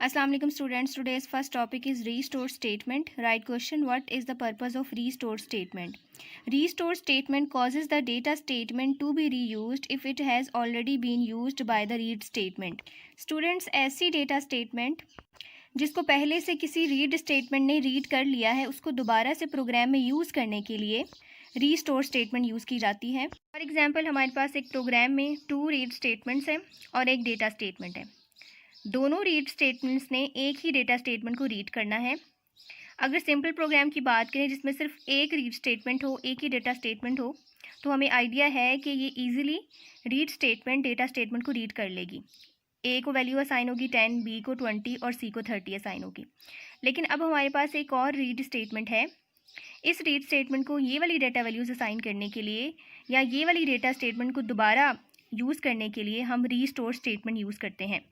Assalamu alaikum students. Today's first topic is restore statement. Right question: what is the purpose of restore statement? Restore statement causes the data statement to be reused if it has already been used by the read statement. Students, ऐसी data statement जिसको पहले से किसी read statement ने read कर लिया है उसको दोबारा से प्रोग्राम में यूज़ करने के लिए रीस्टोर स्टेटमेंट यूज़ की जाती है। फॉर एग्जांपल, हमारे पास एक प्रोग्राम में 2 रीड स्टेटमेंट्स हैं और एक डेटा स्टेटमेंट है। दोनों रीड स्टेटमेंट्स ने एक ही डेटा स्टेटमेंट को रीड करना है। अगर सिंपल प्रोग्राम की बात करें जिसमें सिर्फ एक रीड स्टेटमेंट हो, एक ही डेटा स्टेटमेंट हो, तो हमें आइडिया है कि ये easily read statement data statement को रीड कर लेगी। ए को वैल्यू असाइन होगी 10, बी को 20 और सी को 30 असाइन होगी। लेकिन अब हमारे पास एक और रीड स्टेटमेंट है। इस रीड स्टेटमेंट को ये वाली डेटा वैल्यूज़ असाइन करने के लिए या ये वाली डेटा स्टेटमेंट को दोबारा यूज़ करने के लिए हम रीस्टोर स्टेटमेंट यूज़ करते हैं।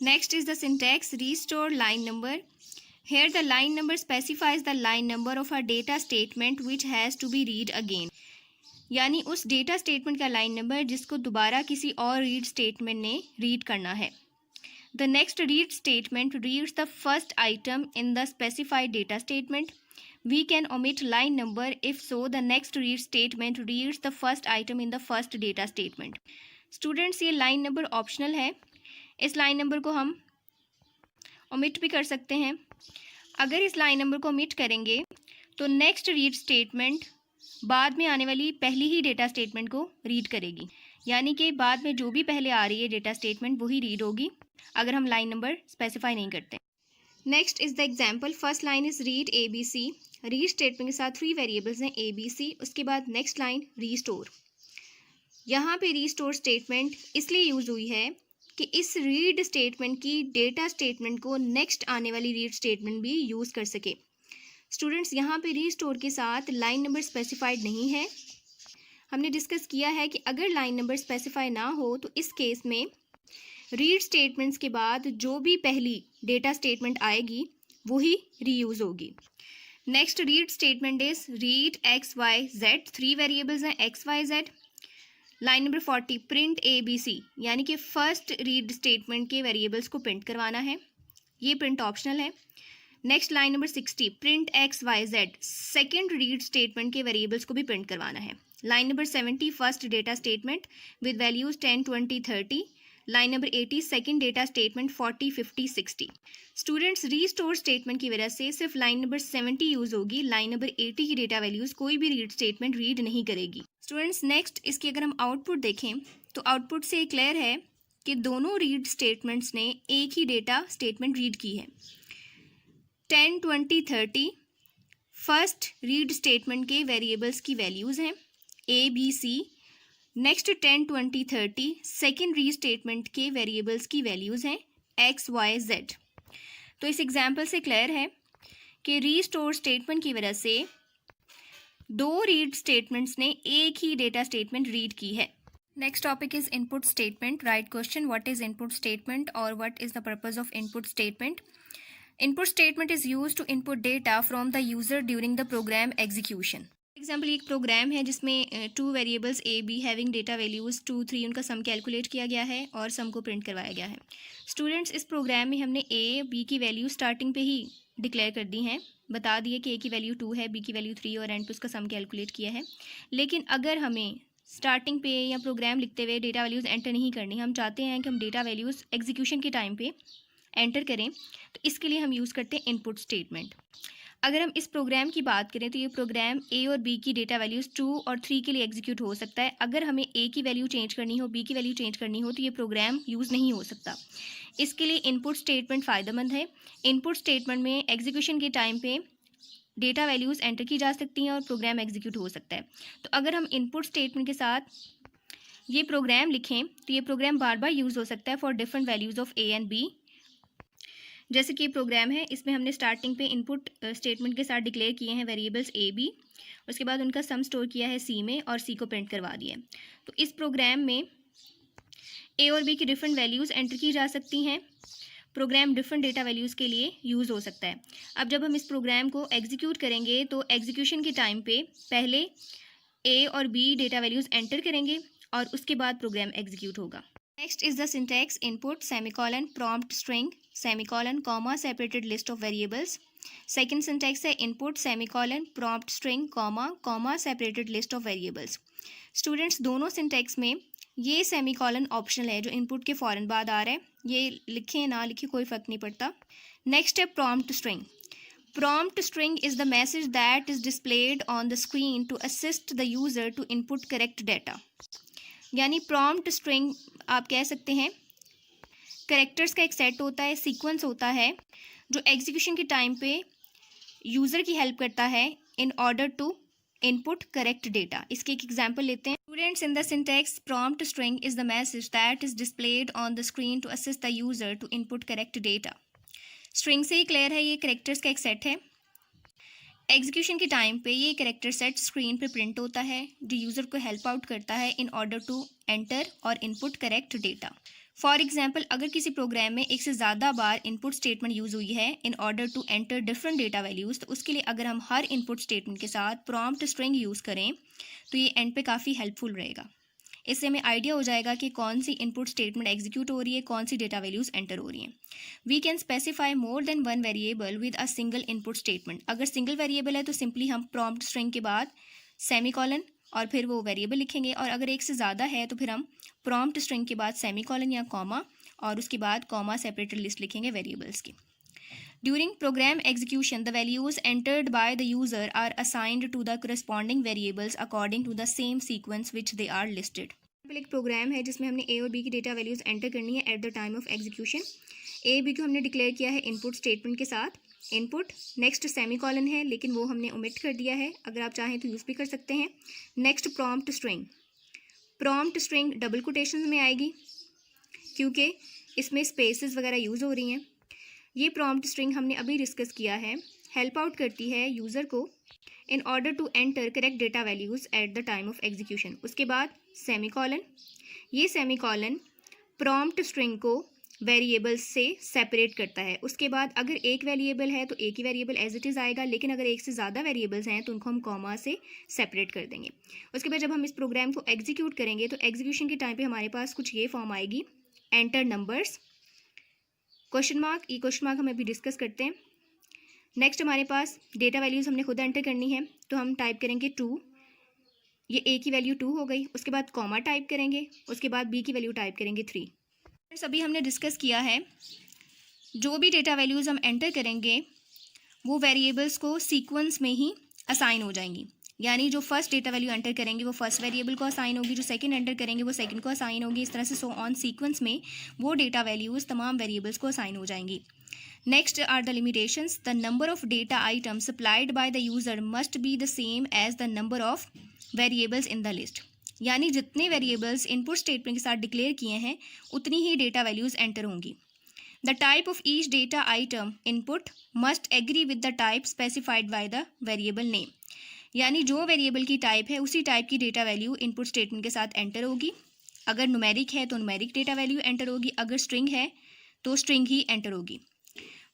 Next is the syntax restore line number. Here the line number specifies the line number of a data statement which has to be read again. यानी उस डेटा स्टेटमेंट का line number जिसको दोबारा किसी और read statement ने read करना है। The next read statement reads the first item in the specified data statement. We can omit line number if so the next read statement reads the first item in the first data statement. Students, ये line number optional है। इस line number को हम omit भी कर सकते हैं। अगर इस लाइन नंबर को ओमिट करेंगे तो नेक्स्ट रीड स्टेटमेंट बाद में आने वाली पहली ही डेटा स्टेटमेंट को रीड करेगी, यानी कि बाद में जो भी पहले आ रही है डेटा स्टेटमेंट वही रीड होगी अगर हम लाइन नंबर स्पेसिफाई नहीं करते। Next is the example. First line is read A B C. Read statement के साथ 3 वेरिएबल्स हैं ए बी सी। उसके बाद नेक्स्ट लाइन रीस्टोर। यहाँ पे रीस्टोर स्टेटमेंट इसलिए यूज हुई है कि इस रीड स्टेटमेंट की डेटा स्टेटमेंट को नेक्स्ट आने वाली रीड स्टेटमेंट भी यूज़ कर सके। स्टूडेंट्स, यहाँ पे रीस्टोर के साथ लाइन नंबर स्पेसिफाइड नहीं है। हमने डिस्कस किया है कि अगर लाइन नंबर स्पेसिफाई ना हो तो इस केस में रीड स्टेटमेंट्स के बाद जो भी पहली डेटा स्टेटमेंट आएगी वही रीयूज़ होगी। Next read statement is read X Y Z. 3 variables हैं X Y Z. Line number 40 print A B C, यानी कि फर्स्ट रीड स्टेटमेंट के वेरिएबल्स को प्रिंट करवाना है। ये प्रिंट ऑप्शनल है। Next line number 60 print X Y Z. Second read statement के वेरिएबल्स को भी प्रिंट करवाना है। Line number 70 first data statement with values 10, 20, 30। Line number 80 second data statement 40, 50, 60। Students, restore statement की वजह से सिर्फ लाइन नंबर 70 यूज़ होगी। लाइन नंबर 80 की डेटा वैल्यूज़ कोई भी रीड स्टेटमेंट रीड नहीं करेगी। स्टूडेंट्स, नेक्स्ट इसकी अगर हम आउटपुट देखें तो आउटपुट से क्लियर है कि दोनों रीड स्टेटमेंट्स ने एक ही डेटा स्टेटमेंट रीड की है। 10, 20, 30 फर्स्ट रीड स्टेटमेंट के वेरिएबल्स की वैल्यूज़ हैं A B C. Next 10, 20, 30 second read statement के वेरिएबल्स की वैल्यूज़ हैं एक्स वाई जेड। तो इस एग्जाम्पल से क्लियर है कि रीस्टोर स्टेटमेंट की वजह से 2 रीड स्टेटमेंट्स ने एक ही डेटा स्टेटमेंट रीड की है। Next topic is input statement. Right question, what is input statement और what is the purpose of input statement? Input statement is used to input data from the user during the program execution. Example, एक program है जिसमें 2 variables A B having data values 2, 3 उनका सम calculate किया गया है और सम को प्रिंट करवाया गया है। स्टूडेंट्स, इस प्रोग्राम में हमने ए बी की वैल्यू स्टार्टिंग पे ही डिक्लेयर कर दी हैं, बता दिए कि ए की वैल्यू 2 है, बी की वैल्यू 3 और एंड पे उसका सम कैलकुलेट किया है। लेकिन अगर हमें स्टार्टिंग पे या प्रोग्राम लिखते हुए डेटा वैल्यूज़ एंटर नहीं करनी, हम चाहते हैं कि हम डेटा वैल्यूज़ एग्जीक्यूशन के टाइम पे एंटर करें, तो इसके लिए हम यूज़ करते हैं इनपुट स्टेटमेंट। अगर हम इस प्रोग्राम की बात करें तो ये प्रोग्राम ए और बी की डेटा वैल्यूज़ 2 और 3 के लिए एग्जीक्यूट हो सकता है। अगर हमें ए की वैल्यू चेंज करनी हो, बी की वैल्यू चेंज करनी हो तो ये प्रोग्राम यूज़ नहीं हो सकता। इसके लिए इनपुट स्टेटमेंट फ़ायदेमंद है। इनपुट स्टेटमेंट में एग्जीक्यूशन के टाइम पे डेटा वैल्यूज़ एंटर की जा सकती हैं और प्रोग्राम एग्जीक्यूट हो सकता है। तो अगर हम इनपुट स्टेटमेंट के साथ ये प्रोग्राम लिखें तो ये प्रोग्राम बार बार यूज़ हो सकता है for different values of A and B. जैसे कि प्रोग्राम है, इसमें हमने स्टार्टिंग पे इनपुट स्टेटमेंट के साथ डिक्लेयर किए हैं वेरिएबल्स ए बी, उसके बाद उनका सम स्टोर किया है सी में और सी को प्रिंट करवा दिया है। तो इस प्रोग्राम में ए और बी की डिफरेंट वैल्यूज़ एंटर की जा सकती हैं। प्रोग्राम डिफरेंट डेटा वैल्यूज़ के लिए यूज़ हो सकता है। अब जब हम इस प्रोग्राम को एग्जीक्यूट करेंगे तो एग्जीक्यूशन के टाइम पे पहले ए और बी डेटा वैल्यूज़ एंटर करेंगे और उसके बाद प्रोग्राम एग्जीक्यूट होगा। Next is the syntax input semicolon prompt string semicolon comma separated list of variables. Second syntax है input semicolon prompt string comma comma separated list of variables. Students दोनों syntax में ये semicolon optional है, जो input के फ़ौरन बाद आ रहा है, ये लिखें ना लिखें कोई फ़र्क नहीं पड़ता। नेक्स्ट है prompt string. Prompt string is the message that is displayed on the screen to assist the user to input correct data. यानी प्रॉम्प्ट स्ट्रिंग आप कह सकते हैं कैरेक्टर्स का एक सेट होता है, सीक्वेंस होता है, जो एग्जीक्यूशन के टाइम पे यूज़र की हेल्प करता है in order to input correct data. इसके एक एग्जांपल लेते हैं। Students in the syntax prompt string is the message that is displayed on the screen to assist the user to input correct data. String से ही clear है, ये characters का एक सेट है। एग्जीक्यूशन के टाइम पे ये कैरेक्टर सेट स्क्रीन पे प्रिंट होता है, जो यूज़र को हेल्प आउट करता है इन ऑर्डर टू एंटर और input correct data. For example, अगर किसी प्रोग्राम में एक से ज़्यादा बार इनपुट स्टेटमेंट यूज़ हुई है in order to enter different data values, तो उसके लिए अगर हम हर इनपुट स्टेटमेंट के साथ प्रॉम्प्ट स्ट्रिंग यूज़ करें तो ये एंड पे काफ़ी हेल्पफुल रहेगा। इससे हमें आइडिया हो जाएगा कि कौन सी इनपुट स्टेटमेंट एग्जीक्यूट हो रही है, कौन सी डेटा वैल्यूज़ एंटर हो रही हैं। We can specify more than one variable with a single input statement. अगर सिंगल वेरिएबल है तो सिंपली हम प्रॉम्प्ट स्ट्रिंग के बाद सेमीकोलन और फिर वो वेरिएबल लिखेंगे, और अगर एक से ज़्यादा है तो फिर हम प्रॉम्प्ट स्ट्रिंग के बाद सेमीकोलन या कॉमा और उसके बाद कॉमा सेपरेटेड लिस्ट लिखेंगे वेरिएबल्स की। During program execution, the values entered by the user are assigned to the corresponding variables according to the same sequence which they are listed. एक program है जिसमें हमने ए और बी की डेटा वैल्यूज़ एंटर करनी है at the time of execution. A B को हमने डिक्लेयर किया है इनपुट स्टेटमेंट के साथ, इनपुट नेक्स्ट सेमीकोलन है लेकिन वो हमने ओमिट कर दिया है, अगर आप चाहें तो यूज़ भी कर सकते हैं। Next prompt string, prompt string double quotations में आएगी क्योंकि इसमें स्पेसेस वगैरह यूज़ हो रही हैं। ये प्रॉम्प्ट स्ट्रिंग हमने अभी डिस्कस किया है, हेल्प आउट करती है यूज़र को in order to enter correct data values at the time of execution. उसके बाद सेमीकोलन, ये सेमीकोलन प्रॉम्प्ट स्ट्रिंग को वेरिएबल्स से सेपरेट करता है। उसके बाद अगर एक वेरिएबल है तो एक ही वेरिएबल एज इट इज़ आएगा, लेकिन अगर एक से ज़्यादा वेरिएबल्स हैं तो उनको हम कॉमा से सेपरेट कर देंगे। उसके बाद जब हम इस प्रोग्राम को एग्जीक्यूट करेंगे तो एग्जीक्यूशन के टाइम पे हमारे पास कुछ ये फॉर्म आएगी, एंटर नंबर्स क्वेश्चन मार्क। ये क्वेश्चन मार्क हम अभी डिस्कस करते हैं। नेक्स्ट हमारे पास डेटा वैल्यूज़ हमने खुद एंटर करनी है, तो हम टाइप करेंगे 2, ये ए की वैल्यू 2 हो गई। उसके बाद कॉमा टाइप करेंगे, उसके बाद बी की वैल्यू टाइप करेंगे 3। अभी हमने डिस्कस किया है जो भी डेटा वैल्यूज़ हम एंटर करेंगे वो वेरिएबल्स को सीक्वेंस में ही असाइन हो जाएंगी। यानी जो फर्स्ट डेटा वैल्यू एंटर करेंगे वो फर्स्ट वेरिएबल को असाइन होगी, जो सेकंड एंटर करेंगे वो सेकंड को असाइन होगी, इस तरह से सो ऑन सीक्वेंस में वो डेटा वैल्यूज़ तमाम वेरिएबल्स को असाइन हो जाएंगी। Next are the limitations. The number of data items supplied by the user must be the same as the number of variables in the list. यानी जितने variables input statement के साथ declare किए हैं उतनी ही डेटा वैल्यूज़ एंटर होंगी। The type of each data item input must agree with the type specified by the variable name. यानी जो वेरिएबल की टाइप है उसी टाइप की डेटा वैल्यू इनपुट स्टेटमेंट के साथ एंटर होगी। अगर न्यूमेरिक है तो न्यूमेरिक डेटा वैल्यू एंटर होगी, अगर स्ट्रिंग है तो स्ट्रिंग ही एंटर होगी।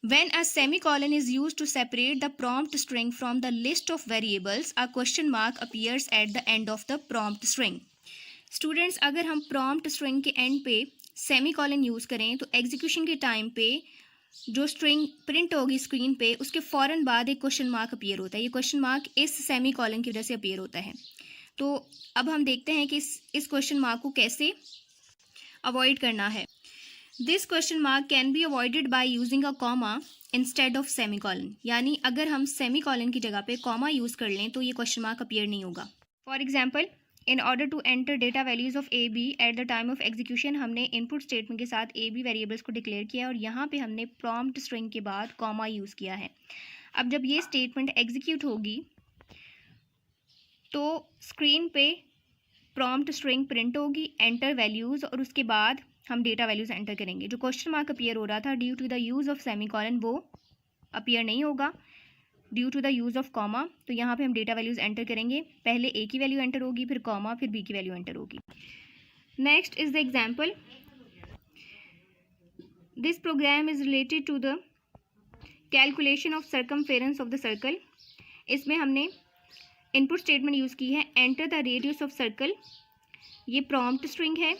When a semicolon is used to separate the prompt string from the list of variables, a question mark appears at the end of the prompt string. Students, अगर हम prompt string के end पे semicolon use करें तो execution के time पे जो string print होगी स्क्रीन पे उसके फ़ौरन बाद एक क्वेश्चन मार्क अपीयर होता है। ये क्वेश्चन मार्क इस सेमीकोलन की वजह से अपीयर होता है। तो अब हम देखते हैं कि इस क्वेश्चन मार्क को कैसे अवॉइड करना है। This question mark can be avoided by using a comma instead of semicolon. यानी अगर हम सेमीकोलन की जगह पे कॉमा यूज़ कर लें तो ये क्वेश्चन मार्क अपीयर नहीं होगा। For example, in order to enter data values of A B at the time of execution, हमने इनपुट स्टेटमेंट के साथ ए बी वेरिएबल्स को डिक्लेयर किया और यहाँ पे हमने प्रॉम्प्ट स्ट्रिंग के बाद कॉमा यूज़ किया है। अब जब ये स्टेटमेंट एग्जीक्यूट होगी तो स्क्रीन पे प्रॉम्प्ट स्ट्रिंग प्रिंट होगी, एंटर वैल्यूज़, और उसके बाद हम डेटा वैल्यूज़ एंटर करेंगे। जो क्वेश्चन मार्क अपीयर हो रहा था due to the use of semicolon वो अपीयर नहीं होगा due to the use of comma. तो यहाँ पे हम डेटा वैल्यूज़ एंटर करेंगे, पहले ए की वैल्यू एंटर होगी, फिर कॉमा, फिर बी की वैल्यू एंटर होगी। Next is the example. This program is related to the calculation of circumference of the circle. इसमें हमने इनपुट स्टेटमेंट यूज़ की है enter the radius of circle. ये प्रॉम्प्ट स्ट्रिंग है,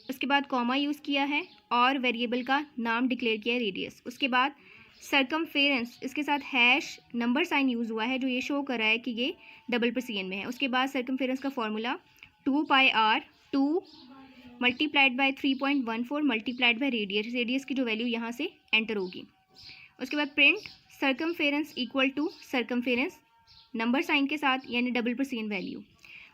उसके बाद कॉमा यूज़ किया है और वेरिएबल का नाम डिक्लेयर किया है रेडियस। उसके बाद सर्कमफेरेंस, इसके साथ हैश नंबर साइन यूज़ हुआ है जो ये शो कर रहा है कि ये CN में है। उसके बाद सर्कमफेरेंस का formula 2πr 2 multiplied by 3.14 multiplied by radius की जो वैल्यू यहाँ से एंटर होगी। उसके बाद print circumference equal to circumference number sign के साथ यानी CN वैल्यू।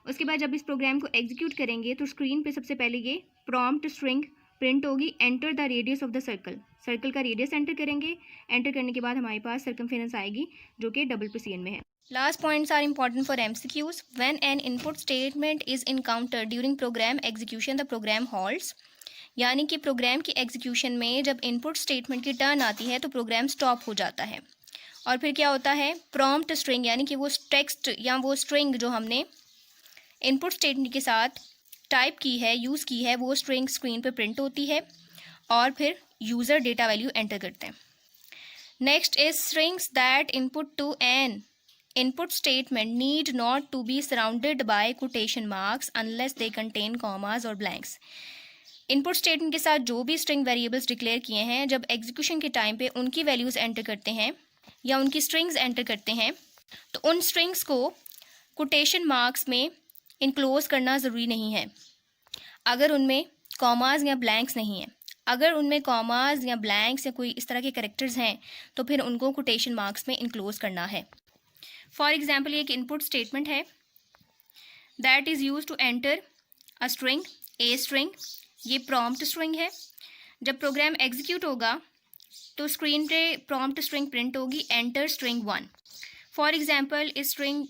उसके बाद जब इस प्रोग्राम को एग्जीक्यूट करेंगे तो स्क्रीन पे सबसे पहले ये प्रॉम्प्ट स्ट्रिंग प्रिंट होगी, enter the radius of the circle का रेडियस एंटर करेंगे। एंटर करने के बाद हमारे पास सर्कमफेरेंस आएगी जो कि CN में है। Last points are important for MCQs। When an input statement is encountered during program execution the program halts, यानी कि प्रोग्राम की एग्जीक्यूशन में जब इनपुट स्टेटमेंट की टर्न आती है तो प्रोग्राम स्टॉप हो जाता है। और फिर क्या होता है, प्रॉम्प्ट स्ट्रिंग यानी कि वो टेक्स्ट या वो स्ट्रिंग जो हमने इनपुट स्टेटमेंट के साथ टाइप की है, यूज़ की है, वो स्ट्रिंग स्क्रीन पे प्रिंट होती है और फिर यूज़र डेटा वैल्यू एंटर करते हैं। Next is strings that input to an input statement need not to be surrounded by quotation marks unless they contain commas और ब्लैंक्स। इनपुट स्टेटमेंट के साथ जो भी स्ट्रिंग वेरिएबल्स डिक्लेयर किए हैं, जब एग्जीक्यूशन के टाइम पे उनकी वैल्यूज़ एंटर करते हैं या उनकी स्ट्रिंग्स एंटर करते हैं तो उन स्ट्रिंग्स को कोटेशन मार्क्स में इनक्लोज करना ज़रूरी नहीं है अगर उनमें कॉमास या ब्लैंक्स नहीं है। अगर उनमें कॉमास या ब्लैंक्स या कोई इस तरह के कैरेक्टर्स हैं तो फिर उनको कोटेशन मार्क्स में इनक्लोज करना है। फॉर एग्जांपल, ये एक इनपुट स्टेटमेंट है that is use to enter a string, A string. ये प्रॉम्प्ट स्ट्रिंग है। जब प्रोग्राम एग्जीक्यूट होगा तो स्क्रीन पे प्रॉम्प्ट स्ट्रिंग प्रिंट होगी, एंटर स्ट्रिंग 1। फॉर एग्जांपल, इस स्ट्रिंग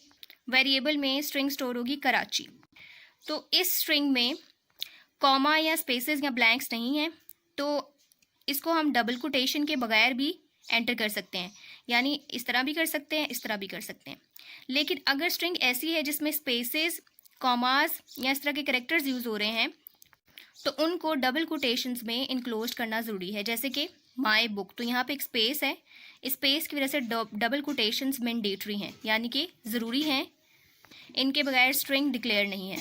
वेरिएबल में स्ट्रिंग स्टोर होगी कराची। तो इस स्ट्रिंग में कॉमा या स्पेसेस या ब्लैंक्स नहीं है तो इसको हम डबल कोटेशन के बगैर भी एंटर कर सकते हैं, यानी इस तरह भी कर सकते हैं, इस तरह भी कर सकते हैं। लेकिन अगर स्ट्रिंग ऐसी है जिसमें स्पेसेस, कॉमास या इस तरह के कैरेक्टर्स यूज़ हो रहे हैं तो उनको डबल कोटेशंस में इनक्लोज करना ज़रूरी है। जैसे कि माई बुक, तो यहाँ पे एक स्पेस है, स्पेस की वजह से डबल कोटेशंस मैंडेटरी हैं, यानी कि ज़रूरी हैं, इनके बगैर स्ट्रिंग डिक्लेयर नहीं है।